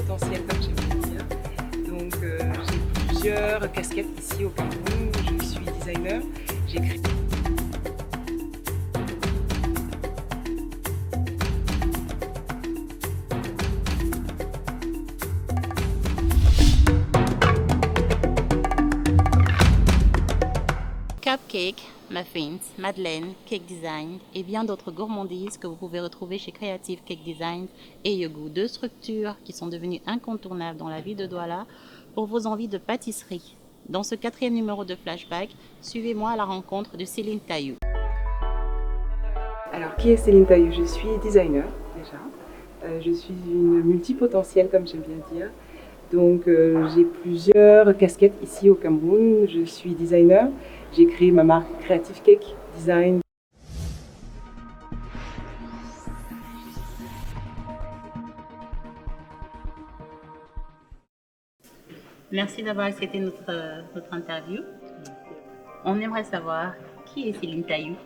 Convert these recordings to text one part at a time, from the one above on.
multipotentiel, comme j'aime bien dire. Donc j'ai plusieurs casquettes ici au Cameroun. Je suis designer, j'écris. Cupcake, muffins, madeleine, cake design et bien d'autres gourmandises que vous pouvez retrouver chez Creative Cake Design et Yogu, deux structures qui sont devenues incontournables dans la vie de Douala pour vos envies de pâtisserie. Dans ce 4e numéro de Flashback, suivez-moi à la rencontre de Céline Taillou. Alors, qui est Céline Taillou? Je suis designer déjà. Je suis une multipotentielle, comme j'aime bien dire. Donc j'ai plusieurs casquettes ici au Cameroun. Je suis designer. J'ai créé ma marque Creative Cake Design. Merci d'avoir accepté notre interview. On aimerait savoir qui est Céline Taillou.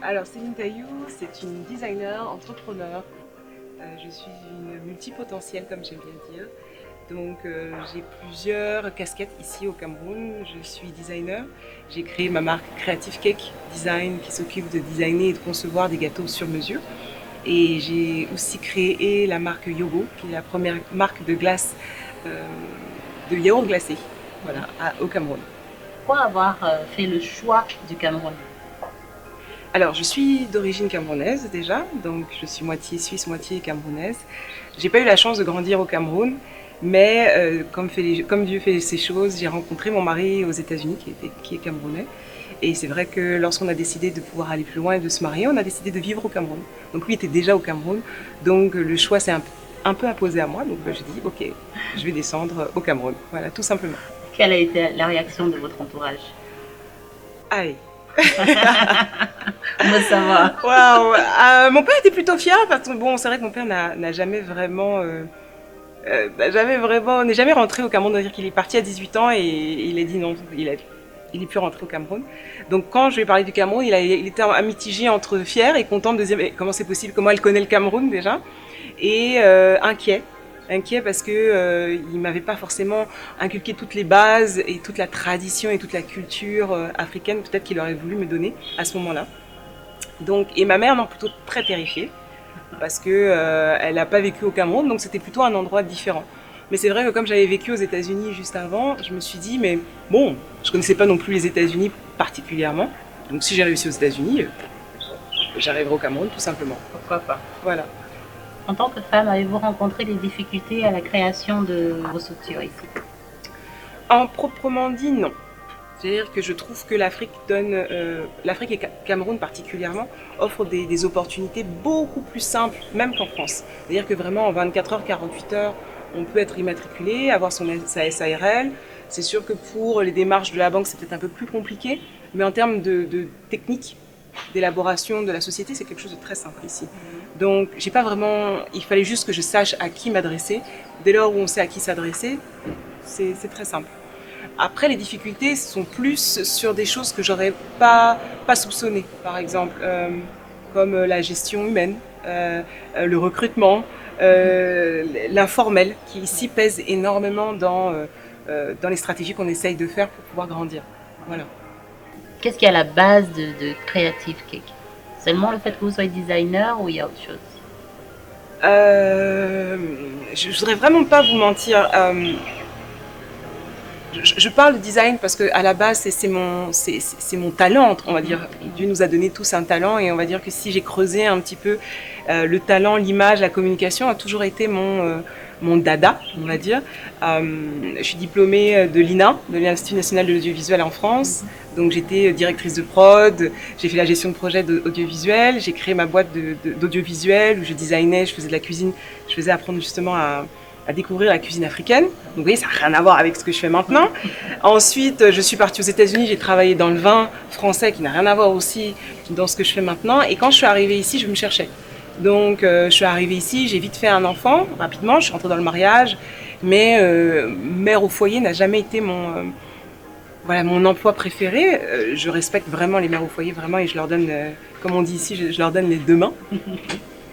Alors Céline Taillou, c'est une designer, entrepreneur. Je suis une multipotentielle, comme j'aime bien dire. Donc j'ai plusieurs casquettes ici au Cameroun. Je suis designer. J'ai créé ma marque Creative Cake Design qui s'occupe de designer et de concevoir des gâteaux sur mesure. Et j'ai aussi créé la marque Yogo, qui est la première marque de glace, de yaourt glacé, voilà, au Cameroun. Pourquoi avoir fait le choix du Cameroun? Alors, je suis d'origine camerounaise déjà, donc je suis moitié suisse, moitié camerounaise. J'ai pas eu la chance de grandir au Cameroun, mais comme Dieu fait ses choses, j'ai rencontré mon mari aux États-Unis qui est camerounais. Et c'est vrai que lorsqu'on a décidé de pouvoir aller plus loin et de se marier, on a décidé de vivre au Cameroun. Donc lui était déjà au Cameroun, donc le choix s'est un peu imposé à moi. Donc j'ai dit, ok, je vais descendre au Cameroun. Voilà, tout simplement. Quelle a été la réaction de votre entourage? Allez. On veut savoir. Waouh. Mon père était plutôt fier parce que bon, c'est vrai que mon père n'a jamais vraiment, n'est jamais rentré au Cameroun. C'est-à-dire qu'il est parti à 18 ans et il a dit non, il est plus rentré au Cameroun. Donc quand je lui ai parlé du Cameroun, il était mitigé entre fier et content de dire comment c'est possible, comment elle connaît le Cameroun déjà, et inquiet parce que il m'avait pas forcément inculqué toutes les bases et toute la tradition et toute la culture africaine peut-être qu'il aurait voulu me donner à ce moment-là. Donc et ma mère non, plutôt très terrifiée parce que elle n'a pas vécu au Cameroun, donc c'était plutôt un endroit différent. Mais c'est vrai que comme j'avais vécu aux États-Unis juste avant, je me suis dit mais bon, je connaissais pas non plus les États-Unis particulièrement. Donc si j'ai réussi aux États-Unis, j'arriverai au Cameroun tout simplement. Pourquoi pas? Voilà. En tant que femme, avez-vous rencontré des difficultés à la création de vos structures ici? En proprement dit, non. C'est-à-dire que je trouve que l'Afrique l'Afrique et Cameroun particulièrement, offrent des opportunités beaucoup plus simples, même qu'en France. C'est-à-dire que vraiment en 24 heures, 48 heures, on peut être immatriculé, avoir sa SARL. C'est sûr que pour les démarches de la banque, c'est peut-être un peu plus compliqué, mais en termes de technique, d'élaboration de la société, c'est quelque chose de très simple ici. Donc, j'ai pas vraiment. Il fallait juste que je sache à qui m'adresser. Dès lors où on sait à qui s'adresser, c'est très simple. Après, les difficultés sont plus sur des choses que j'aurais pas soupçonnées, par exemple, comme la gestion humaine, le recrutement, l'informel, qui ici pèse énormément dans les stratégies qu'on essaye de faire pour pouvoir grandir. Voilà. Qu'est-ce qui est à la base de Creative Cake? Seulement le fait que vous soyez designer ou il y a autre chose? Je voudrais vraiment pas vous mentir. Je parle de design parce que à la base c'est mon talent, on va dire. Dieu nous a donné tous un talent et on va dire que si j'ai creusé un petit peu le talent, l'image, la communication a toujours été mon dada, on va dire. Je suis diplômée de l'INA, de l'Institut national de l'audiovisuel en France. Donc j'étais directrice de prod, j'ai fait la gestion de projet audiovisuel, j'ai créé ma boîte d'audiovisuel où je designais, je faisais de la cuisine, je faisais apprendre justement à découvrir la cuisine africaine. Donc vous voyez, ça n'a rien à voir avec ce que je fais maintenant. Ensuite, je suis partie aux États-Unis, j'ai travaillé dans le vin français qui n'a rien à voir aussi dans ce que je fais maintenant. Et quand je suis arrivée ici, je me cherchais. Donc je suis arrivée ici, j'ai vite fait un enfant, rapidement, je suis rentrée dans le mariage. Mais mère au foyer n'a jamais été mon emploi préféré. Je respecte vraiment les mères au foyer, vraiment, et je leur donne, comme on dit ici, je leur donne les deux mains.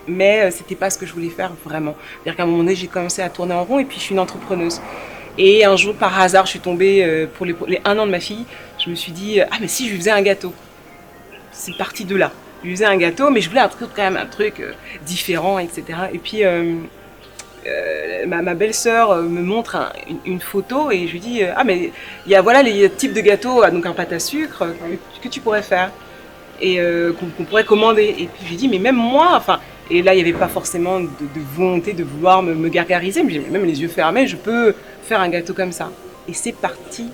mais c'était pas ce que je voulais faire vraiment. C'est-à-dire qu'à un moment donné, j'ai commencé à tourner en rond et puis je suis une entrepreneuse. Et un jour, par hasard, je suis tombée pour les 1 an de ma fille, je me suis dit, ah mais si je lui faisais un gâteau. C'est parti de là. Je lui faisais un gâteau, mais je voulais quand même un truc différent, etc. Et puis ma belle-sœur me montre une photo et je lui dis, ah mais il y a voilà les types de gâteaux, donc un pâte à sucre que tu pourrais faire et qu'on pourrait commander. Et puis je lui dis, mais même moi, enfin, et là il n'y avait pas forcément de volonté de vouloir me gargariser, mais même les yeux fermés, je peux faire un gâteau comme ça. Et c'est parti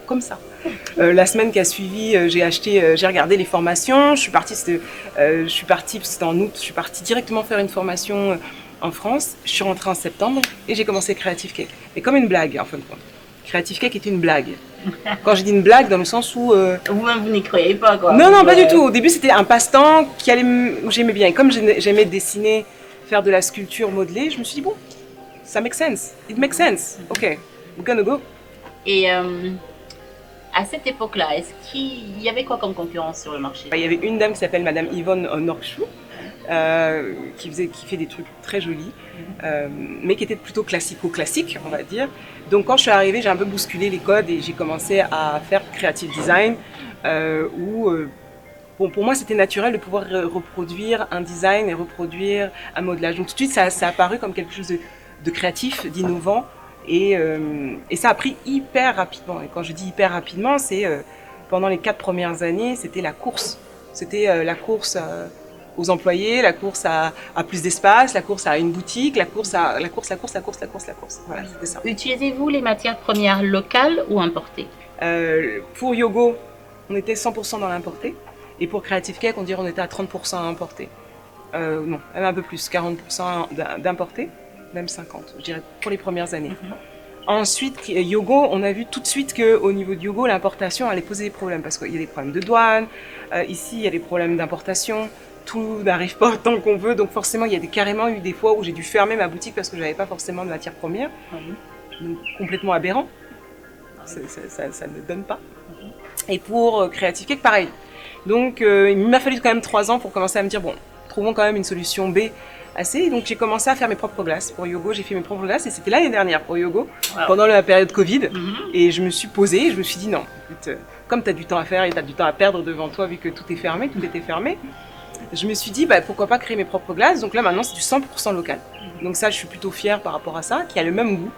comme ça. La semaine qui a suivi, j'ai regardé les formations. Je suis partie, c'était en août. Je suis partie directement faire une formation en France. Je suis rentrée en septembre et j'ai commencé Creative Cake. Mais comme une blague, en fin de compte. Creative Cake est une blague. Quand je dis une blague, dans le sens où vous-même vous n'y croyez pas, quoi. Non, pas du tout. Au début, c'était un passe-temps où j'aimais bien. Et comme j'aimais dessiner, faire de la sculpture modelée, je me suis dit bon, ça make sense. It makes sense. Ok, we're gonna go. Et à cette époque-là, est-ce qu'il y avait quoi comme concurrence sur le marché? Il y avait une dame qui s'appelle Madame Yvonne Norchou, qui fait des trucs très jolis, mais qui était plutôt classico-classique, on va dire. Donc quand je suis arrivée, j'ai un peu bousculé les codes et j'ai commencé à faire creative design, bon, pour moi c'était naturel de pouvoir reproduire un design et reproduire un modelage. Donc tout de suite ça a apparu comme quelque chose de créatif, d'innovant. Et ça a pris hyper rapidement. Et quand je dis hyper rapidement, c'est pendant les 4 premières années, c'était la course. C'était la course aux employés, la course à plus d'espace, la course à une boutique, la course. Voilà, c'était ça. Utilisez-vous les matières premières locales ou importées? Pour Yogo, on était 100% dans l'importé. Et pour Creative Cake, on dirait on était à 30% à importer. Non, même un peu plus, 40% d'importé. Même 50, je dirais, pour les premières années. Ensuite, Yogo, on a vu tout de suite qu'au niveau de Yogo, l'importation allait poser des problèmes, parce qu'il y a des problèmes de douane, ici, il y a des problèmes d'importation, tout n'arrive pas autant qu'on veut, donc forcément, il y a carrément eu des fois où j'ai dû fermer ma boutique parce que je n'avais pas forcément de matière première. Donc, complètement aberrant, ça ne donne pas. Et pour Creative Cake, pareil. Donc, il m'a fallu quand même 3 ans pour commencer à me dire, bon, trouvons quand même une solution B. Donc j'ai commencé à faire mes propres glaces. Pour Yogo, j'ai fait mes propres glaces et c'était l'année dernière pour Yogo, pendant la période Covid. Et je me suis posée et je me suis dit non, écoute, comme tu as du temps à faire et tu as du temps à perdre devant toi vu que tout est fermé, tout était fermé, je me suis dit bah, pourquoi pas créer mes propres glaces. Donc là maintenant c'est du 100% local. Donc ça je suis plutôt fière par rapport à ça, qui a le même goût.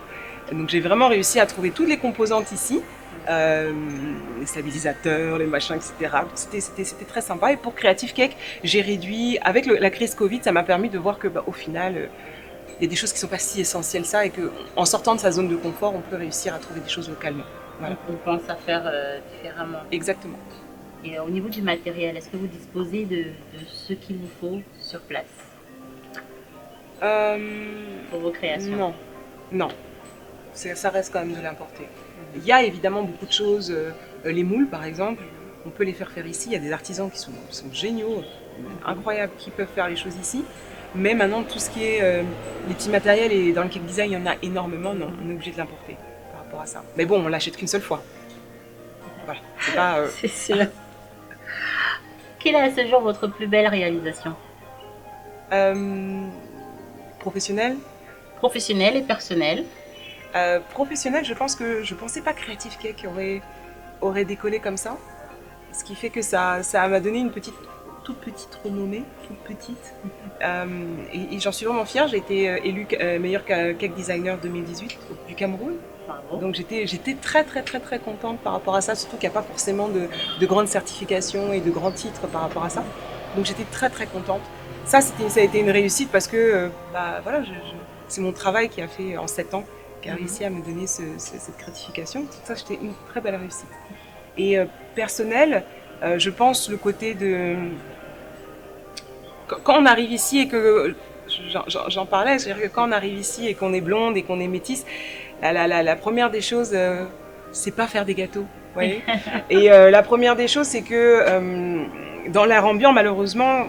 Donc j'ai vraiment réussi à trouver toutes les composantes ici. Les stabilisateurs, les machins, etc. C'était très sympa. Et pour Creative Cake, j'ai réduit, avec la crise Covid, ça m'a permis de voir que, au final, il y a des choses qui ne sont pas si essentielles ça, et qu'en sortant de sa zone de confort, on peut réussir à trouver des choses localement. Voilà. Donc on pense à faire différemment. Exactement. Et au niveau du matériel, est-ce que vous disposez de ce qu'il vous faut sur place pour vos créations? Non. Ça reste quand même de l'importer. Il y a évidemment beaucoup de choses, les moules par exemple, on peut les faire ici, il y a des artisans qui sont géniaux, incroyables, qui peuvent faire les choses ici. Mais maintenant tout ce qui est les petits matériels et dans le cake design, il y en a énormément, non, on est obligé de l'importer par rapport à ça. Mais bon, on l'achète qu'une seule fois. Voilà, c'est pas... C'est sûr. Quelle est à ce jour votre plus belle réalisation? Professionnelle. Professionnelle et personnelle. Professionnelle, je pense que je pensais pas que Creative Cake aurait décollé comme ça. Ce qui fait que ça m'a donné une toute petite renommée, toute petite. Et j'en suis vraiment fière. J'ai été élue meilleure cake designer 2018 du Cameroun. Bravo. Donc j'étais très contente par rapport à ça, surtout qu'il n'y a pas forcément de grandes certifications et de grands titres par rapport à ça. Donc j'étais très contente. Ça a été une réussite parce que voilà, c'est mon travail qui a fait en 7 ans, qui a réussi à me donner cette gratification. Ça, c'était une très belle réussite. Et personnel, je pense le côté de... Quand on arrive ici et que... J'en parlais, c'est-à-dire que quand on arrive ici et qu'on est blonde et qu'on est métisse, la première des choses, c'est pas faire des gâteaux. Vous voyez. Et la première des choses, c'est que dans l'air ambiant, malheureusement,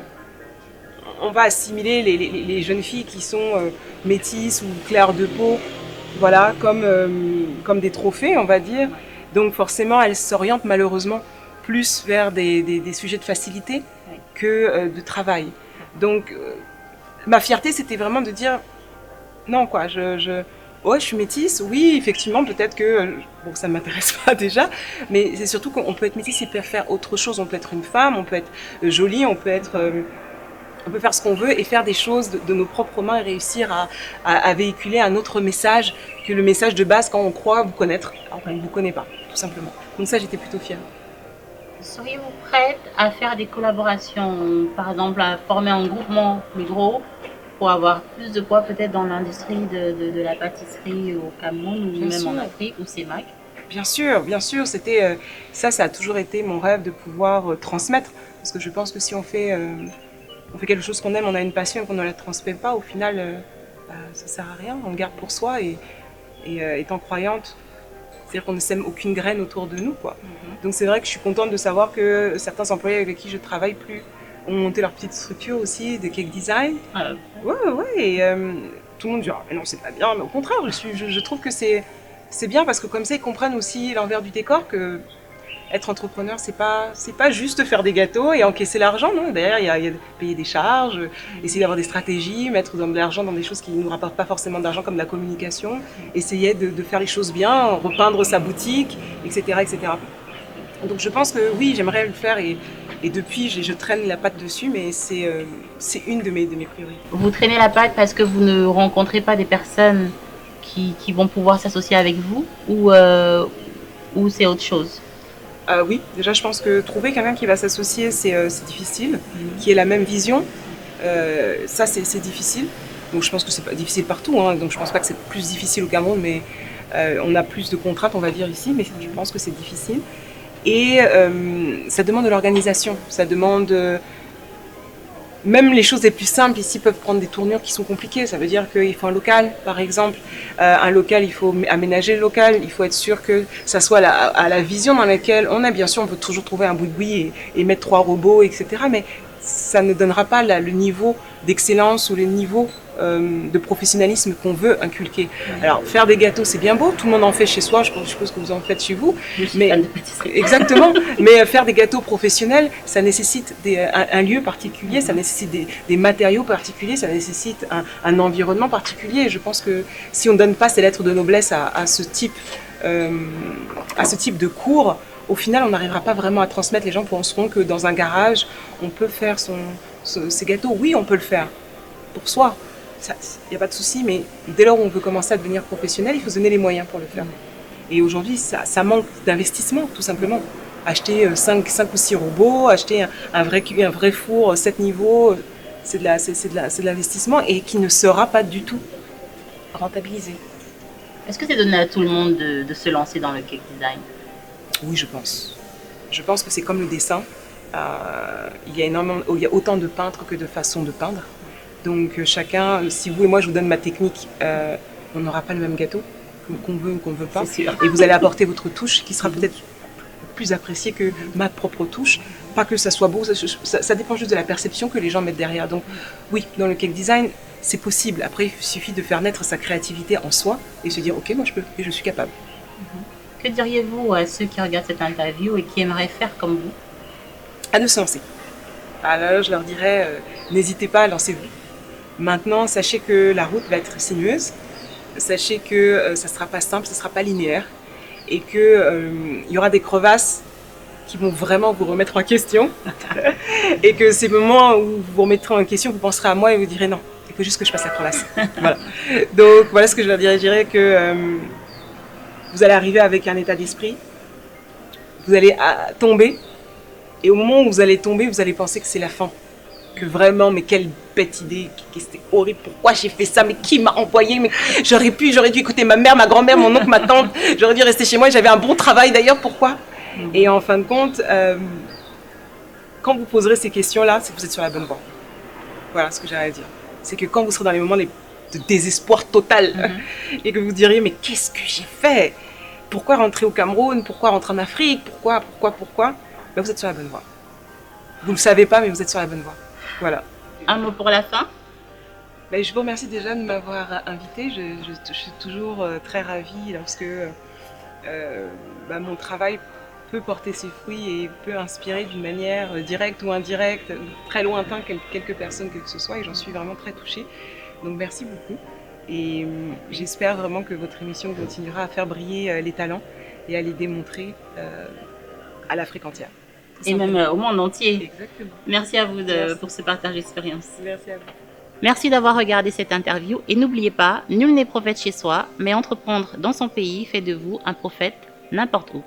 on va assimiler les jeunes filles qui sont métisses ou claires de peau, voilà, comme des trophées, on va dire. Donc forcément, elles s'orientent malheureusement plus vers des sujets de facilité que de travail. Donc ma fierté, c'était vraiment de dire non, quoi. Ouais, je suis métisse. Oui, effectivement, peut-être que bon, ça ne m'intéresse pas déjà, mais c'est surtout qu'on peut être métisse et peut faire autre chose. On peut être une femme, on peut être jolie, on peut faire ce qu'on veut et faire des choses de nos propres mains et réussir à véhiculer un autre message que le message de base quand on croit vous connaître, alors qu'on ne vous connaît pas, tout simplement. Donc ça, j'étais plutôt fière. Seriez-vous prête à faire des collaborations, par exemple à former un groupement plus gros pour avoir plus de poids peut-être dans l'industrie de la pâtisserie au Cameroun ou Bien même sûr. en Afrique ou CEMAC? Bien sûr, c'était ça a toujours été mon rêve de pouvoir transmettre, parce que je pense que si on fait quelque chose qu'on aime, on a une passion et qu'on ne la transmet pas, au final, ça sert à rien. On le garde pour soi et étant croyante, c'est-à-dire qu'on ne sème aucune graine autour de nous, quoi. Donc c'est vrai que je suis contente de savoir que certains employés avec qui je travaille plus ont monté leur petite structure aussi de cake design. Ouais, et tout le monde dit ah, mais non c'est pas bien, mais au contraire, je trouve que c'est bien parce que comme ça ils comprennent aussi l'envers du décor que être entrepreneur, c'est pas juste faire des gâteaux et encaisser l'argent, non. Derrière, il y a payer des charges, essayer d'avoir des stratégies, mettre de l'argent dans des choses qui ne nous rapportent pas forcément d'argent, comme la communication, essayer de faire les choses bien, repeindre sa boutique, etc., etc. Donc je pense que oui, j'aimerais le faire et depuis, je traîne la patte dessus, mais c'est une de mes priorités. Vous traînez la patte parce que vous ne rencontrez pas des personnes qui vont pouvoir s'associer avec vous ou c'est autre chose? Oui, déjà je pense que trouver quelqu'un qui va s'associer, c'est difficile, qui ait la même vision, ça c'est difficile. Donc je pense que c'est pas difficile partout, hein, donc je pense pas que c'est plus difficile au Cameroun, mais on a plus de contraintes, on va dire ici, mais je pense que c'est difficile. Et ça demande de l'organisation, ça demande même les choses les plus simples ici peuvent prendre des tournures qui sont compliquées. Ça veut dire qu'il faut un local, par exemple. Un local, il faut aménager le local. Il faut être sûr que ça soit à la vision dans laquelle on est. Bien sûr, on peut toujours trouver un boui-boui et mettre 3 robots, etc. Mais ça ne donnera pas le niveau d'excellence ou le niveau de professionnalisme qu'on veut inculquer. Alors, faire des gâteaux, c'est bien beau. Tout le monde en fait chez soi. Je suppose que vous en faites chez vous. Mais exactement. Mais faire des gâteaux professionnels, ça nécessite un lieu particulier, ça nécessite des matériaux particuliers, ça nécessite un environnement particulier. Et je pense que si on ne donne pas ces lettres de noblesse à ce type de cours, au final, on n'arrivera pas vraiment à transmettre. Les gens penseront que dans un garage, on peut faire ses gâteaux. Oui, on peut le faire pour soi. Il n'y a pas de souci, mais dès lors où on veut commencer à devenir professionnel, il faut se donner les moyens pour le faire. Et aujourd'hui, ça manque d'investissement, tout simplement. Acheter 5 ou 6 robots, acheter un vrai four 7 niveaux, c'est de l'investissement et qui ne sera pas du tout rentabilisé. Est-ce que c'est donné à tout le monde de se lancer dans le cake design? Oui, je pense. Je pense que c'est comme le dessin. Il y a autant de peintres que de façons de peindre. Donc chacun, si vous et moi je vous donne ma technique, on n'aura pas le même gâteau qu'on veut ou qu'on ne veut pas. Et vous allez apporter votre touche qui sera peut-être plus appréciée que ma propre touche. Pas que ça soit beau, ça dépend juste de la perception que les gens mettent derrière. Donc oui, dans le cake design, c'est possible. Après, il suffit de faire naître sa créativité en soi et se dire ok, moi je peux et je suis capable. Que diriez-vous à ceux qui regardent cette interview et qui aimeraient faire comme vous? À ne se lancer. Alors je leur dirais, n'hésitez pas, lancez-vous. Maintenant, sachez que la route va être sinueuse. Sachez que ça ne sera pas simple, ça ne sera pas linéaire. Et qu'il y aura des crevasses qui vont vraiment vous remettre en question. Et que ces moments où vous vous remettrez en question, vous penserez à moi et vous direz non, il faut juste que je passe la crevasse. Voilà. Donc voilà ce que je leur dirais. Je dirais que vous allez arriver avec un état d'esprit. Vous allez tomber. Et au moment où vous allez tomber, vous allez penser que c'est la fin. Que vraiment, mais quelle bête idée, c'était horrible, pourquoi j'ai fait ça, mais qui m'a envoyé, mais j'aurais dû écouter ma mère, ma grand-mère, mon oncle, ma tante, j'aurais dû rester chez moi, j'avais un bon travail d'ailleurs, pourquoi? Et en fin de compte, quand vous poserez ces questions-là, c'est que vous êtes sur la bonne voie. Voilà ce que j'ai à dire. C'est que quand vous serez dans les moments de désespoir total, et que vous diriez, mais qu'est-ce que j'ai fait? Pourquoi rentrer au Cameroun? Pourquoi rentrer en Afrique? Pourquoi? Ben, vous êtes sur la bonne voie. Vous ne le savez pas, mais vous êtes sur la bonne voie. Voilà. Un mot pour la fin? Ben, je vous remercie déjà de m'avoir invitée. Je suis toujours très ravie lorsque mon travail peut porter ses fruits et peut inspirer d'une manière directe ou indirecte, très lointain, quelques personnes que ce soit, et j'en suis vraiment très touchée. Donc merci beaucoup, et j'espère vraiment que votre émission continuera à faire briller les talents et à les démontrer à l'Afrique entière. Et même au monde entier. Exactement. Merci à vous pour ce partage d'expérience. Merci à vous. Merci d'avoir regardé cette interview et n'oubliez pas, nul n'est prophète chez soi, mais entreprendre dans son pays fait de vous un prophète n'importe où.